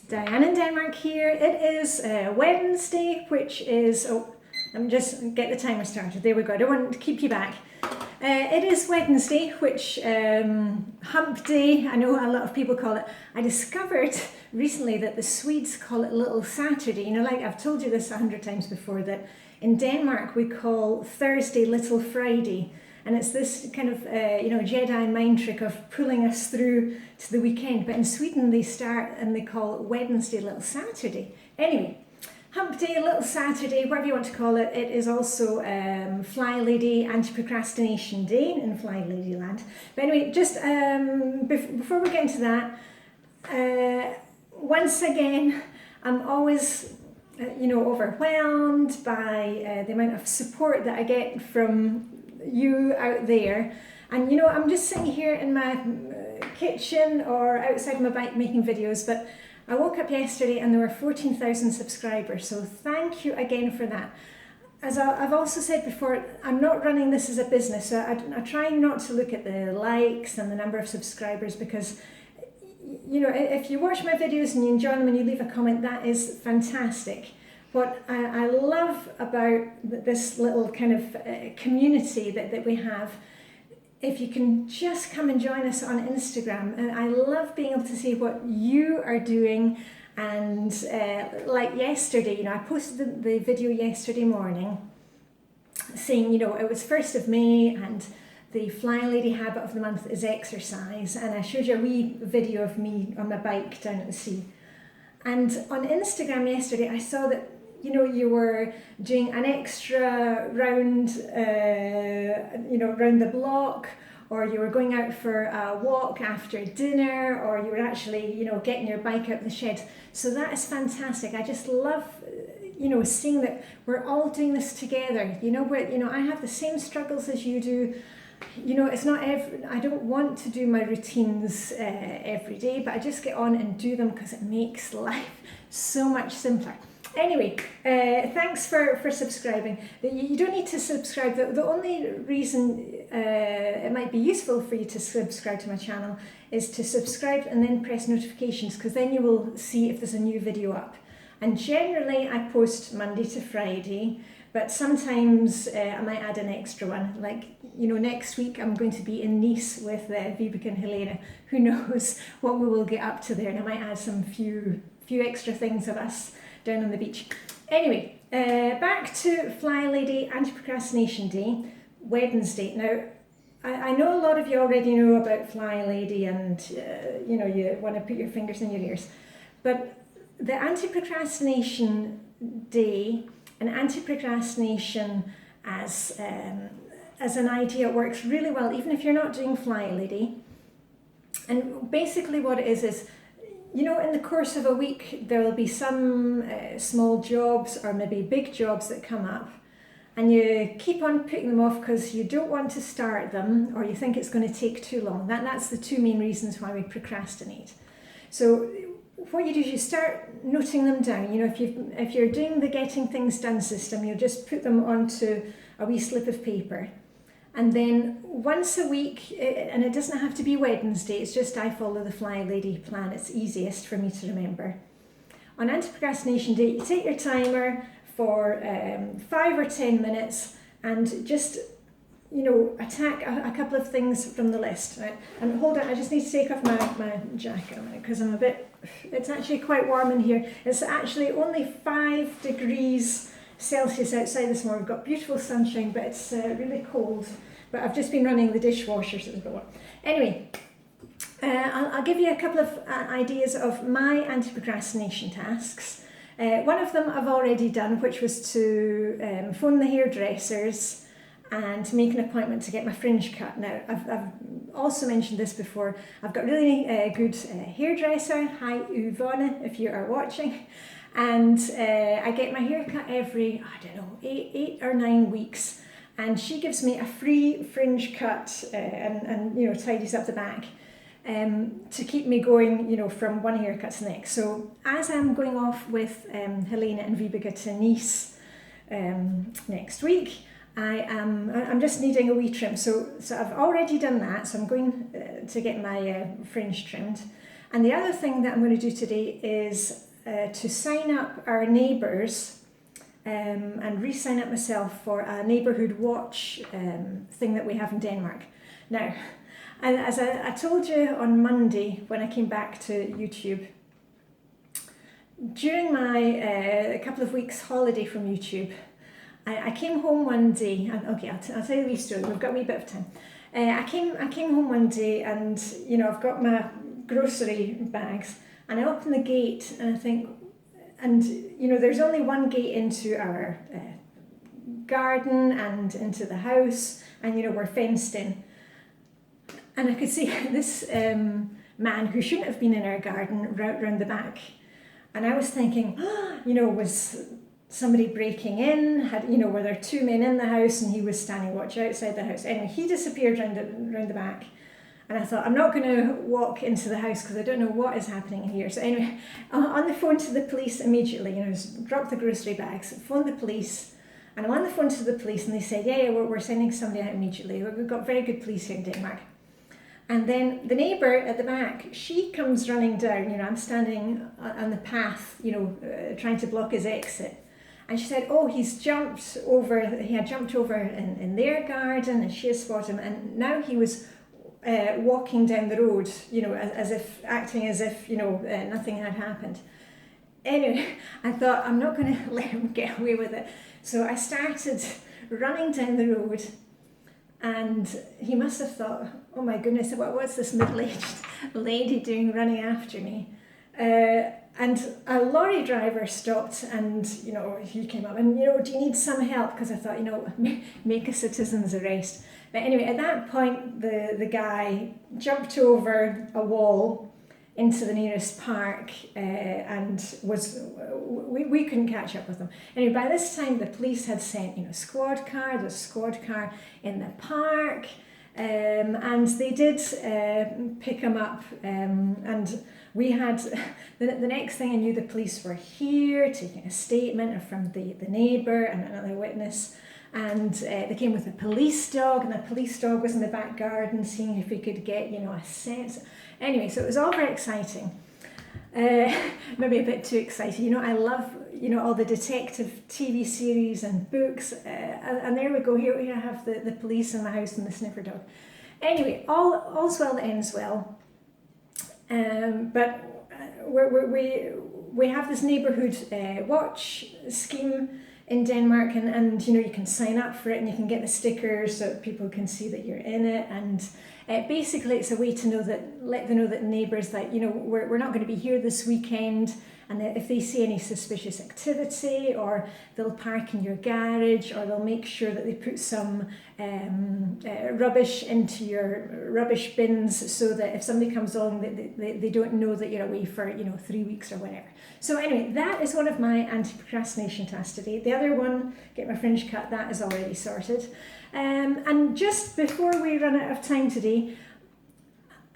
Diane in Denmark here. It is Wednesday, which is, I'm just get the timer started. There we go. I don't want to keep you back. It is Wednesday, which hump day, I know a lot of people call it. I discovered recently that the Swedes call it Little Saturday. You know, like I've told you this 100 times before, that in Denmark we call Thursday Little Friday. And it's this kind of, Jedi Mind Trick of pulling us through to the weekend. But in Sweden, they start and they call it Wednesday Little Saturday. Anyway, Hump Day, Little Saturday, whatever you want to call it. It is also Flylady Anti-Procrastination Day in Flylady land. But anyway, just before we get into that, once again, I'm always overwhelmed by the amount of support that I get from you out there. And I'm just sitting here in my kitchen or outside my bike making videos, but I woke up yesterday and there were 14,000 subscribers, so thank you again for that. As I've also said before, I'm not running this as a business, so I try not to look at the likes and the number of subscribers, because if you watch my videos and you enjoy them and you leave a comment, that is fantastic. What I love about this little kind of community that we have, if you can just come and join us on Instagram, and I love being able to see what you are doing. And like yesterday, I posted the video yesterday morning saying, it was 1st of May and the Flylady habit of the month is exercise. And I showed you a wee video of me on my bike down at the sea. And on Instagram yesterday, I saw that you were doing an extra round, round the block, or you were going out for a walk after dinner, or you were actually, getting your bike out of the shed. So that is fantastic. I just love, seeing that we're all doing this together. I have the same struggles as you do. It's not I don't want to do my routines every day, but I just get on and do them because it makes life so much simpler. Anyway, thanks for subscribing. You don't need to subscribe. The only reason it might be useful for you to subscribe to my channel is to subscribe and then press notifications, because then you will see if there's a new video up. And generally I post Monday to Friday, but sometimes I might add an extra one. Like, next week I'm going to be in Nice with Vibeke and Helena. Who knows what we will get up to there, and I might add some few extra things of us down on the beach. Anyway, back to Flylady Anti-Procrastination Day, Wednesday. Now, I know a lot of you already know about Flylady and, you want to put your fingers in your ears. But the Anti-Procrastination Day and anti-procrastination as an idea works really well, even if you're not doing Flylady. And basically what it is, in the course of a week, there will be some small jobs or maybe big jobs that come up, and you keep on putting them off because you don't want to start them, or you think it's going to take too long. That's the two main reasons why we procrastinate. So what you do is you start noting them down. If you're doing the getting things done system, you'll just put them onto a wee slip of paper. And then once a week, and it doesn't have to be Wednesday, it's just I follow the Flylady plan. It's easiest for me to remember. On Anti-Procrastination Day, you take your timer for 5 or 10 minutes and just, attack a couple of things from the list. Right? And hold on, I just need to take off my jacket a minute because it's actually quite warm in here. It's actually only 5 degrees Celsius outside this morning. We've got beautiful sunshine, but it's really cold. But I've just been running the dishwasher, so it's a bit warm. Anyway, I'll give you a couple of ideas of my anti-procrastination tasks. One of them I've already done, which was to phone the hairdressers and make an appointment to get my fringe cut. Now, I've also mentioned this before. I've got really good hairdresser. Hi, Yvonne, if you are watching. And I get my hair cut every, 8 or 9 weeks. And she gives me a free fringe cut and tidies up the back to keep me going, from one haircut to the next. So as I'm going off with Helena and Vibeke to Nice next week, I'm just needing a wee trim. So I've already done that. So I'm going to get my fringe trimmed. And the other thing that I'm going to do today is to sign up our neighbours and re-sign up myself for a neighbourhood watch thing that we have in Denmark. Now, and as I told you on Monday when I came back to YouTube, during my couple of weeks holiday from YouTube, I came home one day, and okay, I'll tell you the wee story, we've got a wee bit of time. I came home one day and, you know, I've got my grocery bags, and I open the gate and I think, and you know, there's only one gate into our garden and into the house, and you know, we're fenced in. And I could see this man who shouldn't have been in our garden round the back. And I was thinking, you know, was somebody breaking in? Were there two men in the house and he was standing watch outside the house? Anyway, he disappeared round the back. And I thought, I'm not going to walk into the house because I don't know what is happening here. So anyway, on the phone to the police immediately, you know, dropped the grocery bags, phoned the police. And I'm on the phone to the police and they said, yeah, we're sending somebody out immediately. We've got very good police here in Denmark. And then the neighbour at the back, she comes running down, you know, I'm standing on the path, you know, trying to block his exit. And she said, oh, he had jumped over in their garden, and she had spotted him, and now he was walking down the road, you know, acting as if, you know, nothing had happened. Anyway, I thought, I'm not going to let him get away with it. So I started running down the road, and he must have thought, oh my goodness, what's this middle-aged lady doing running after me? And a lorry driver stopped, and you know, he came up and, you know, do you need some help? Because I thought, you know, make a citizen's arrest. But anyway, at that point, the guy jumped over a wall into the nearest park, and we couldn't catch up with him. Anyway, by this time the police had sent, you know, there's a squad car in the park, and they did pick him up, and we had, the next thing I knew, the police were here taking a statement from the neighbour and another witness. And they came with a police dog, and the police dog was in the back garden seeing if we could get, you know, a sense. Anyway, so it was all very exciting. Maybe a bit too exciting. You know, I love, you know, all the detective TV series and books. And there we go. Here we have the police in the house and the sniffer dog. Anyway, all's well that ends well. But we have this neighbourhood watch scheme in Denmark, and you know, you can sign up for it and you can get the stickers so people can see that you're in it, and basically it's a way to let them know that neighbours that, you know, we're not going to be here this weekend, and that if they see any suspicious activity, or they'll park in your garage, or they'll make sure that they put some rubbish into your rubbish bins, so that if somebody comes along, they don't know that you're away for, you know, 3 weeks or whatever. So anyway, that is one of my anti-procrastination tasks today. The other one, get my fringe cut, that is already sorted. And just before we run out of time today,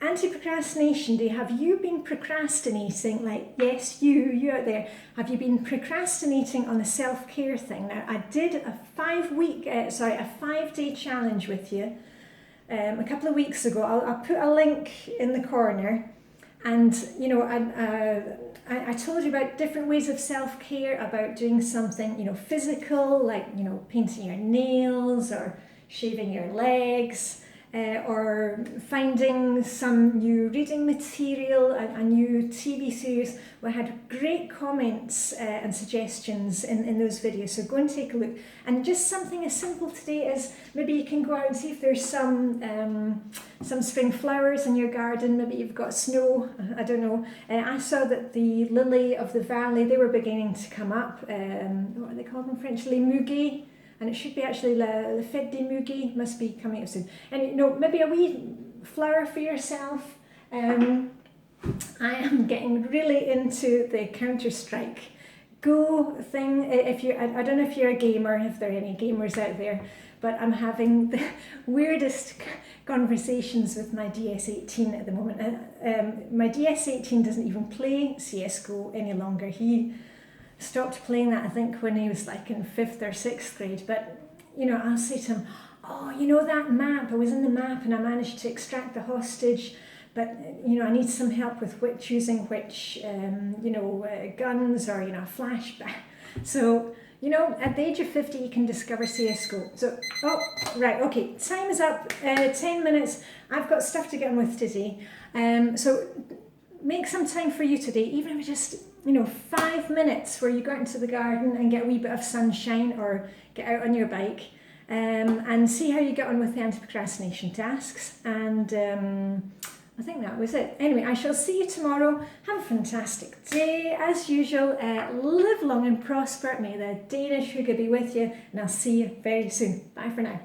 Anti-Procrastination Day, have you been procrastinating? Like, yes, you out there, have you been procrastinating on the self-care thing? Now, I did a 5-day challenge with you a couple of weeks ago. I'll put a link in the corner, and you know, I told you about different ways of self-care, about doing something, you know, physical, like, you know, painting your nails or shaving your legs. Or finding some new reading material, a new TV series. We had great comments and suggestions in those videos, so go and take a look. And just something as simple today as maybe you can go out and see if there's some spring flowers in your garden. Maybe you've got snow, I don't know. I saw that the lily of the valley, they were beginning to come up. What are they called in French? Les muguets. And it should be actually the Fête des Muguets, must be coming up soon. And you know, maybe a wee flower for yourself. I am getting really into the Counter-Strike Go thing. I don't know if you're a gamer, if there are any gamers out there, but I'm having the weirdest conversations with my DS18 at the moment. My DS18 doesn't even play CSGO any longer. He stopped playing that, I think, when he was like in 5th or 6th grade. But you know, I'll say to him, oh, you know that map, I was in the map and I managed to extract the hostage, but I need some help with choosing which guns or flashback. So at the age of 50 you can discover CSGO. So right, okay, time is up. 10 minutes. I've got stuff to get on with today. So make some time for you today, even if it's just 5 minutes where you go out into the garden and get a wee bit of sunshine, or get out on your bike, and see how you get on with the anti-procrastination tasks. And I think that was it. Anyway, I shall see you tomorrow. Have a fantastic day. As usual, live long and prosper. May the Danish Hygge be with you, and I'll see you very soon. Bye for now.